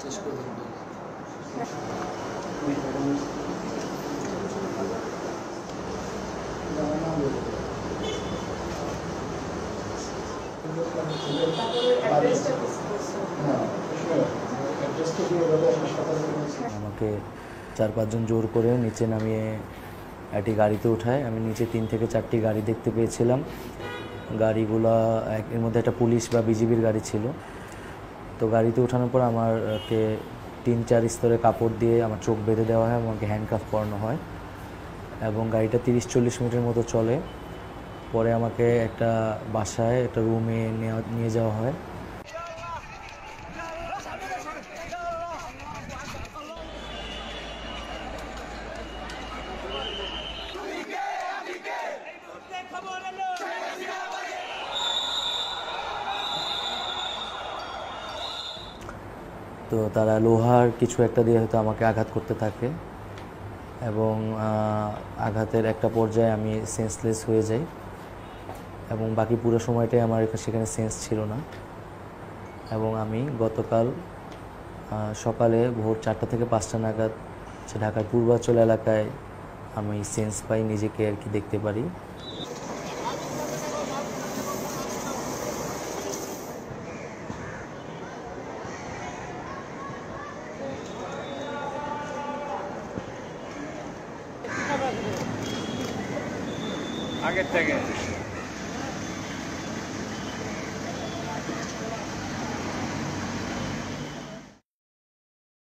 শেষ করবেন। আমাকে 4-5 জন জোর করে নিচে নামিয়ে একটি গাড়িতে উঠায়। আমি নিচে 3 থেকে 4টি গাড়ি দেখতে পেয়েছিলাম। গাড়িগুলা এর মধ্যে একটা পুলিশ বা বিজিবির গাড়ি ছিল। তো গাড়িতে ওঠানোর পর আমাকে 3-4 স্তরে কাপড় দিয়ে আমার চোখ বেঁধে দেওয়া হয়, আমাকে হ্যান্ডকাফ পরানো হয় এবং গাড়িটা 30-40 মিনিটের মতো চলে। পরে আমাকে একটা বাসায় একটা রুমে নিয়ে যাওয়া হয়। তো তারা লোহার কিছু একটা দিয়ে হয়তো আমাকে আঘাত করতে থাকে এবং আঘাতের একটা পর্যায়ে আমি সেন্সলেস হয়ে যাই এবং বাকি পুরো সময়টাই আমার সেখানে সেন্স ছিল না। এবং আমি গতকাল সকালে ভোর 4টা থেকে 5টা নাগাদ ঢাকার পূর্বাঞ্চল এলাকায় আমি সেন্স পাই, নিজেকে আর কি দেখতে পারি। আগের থেকে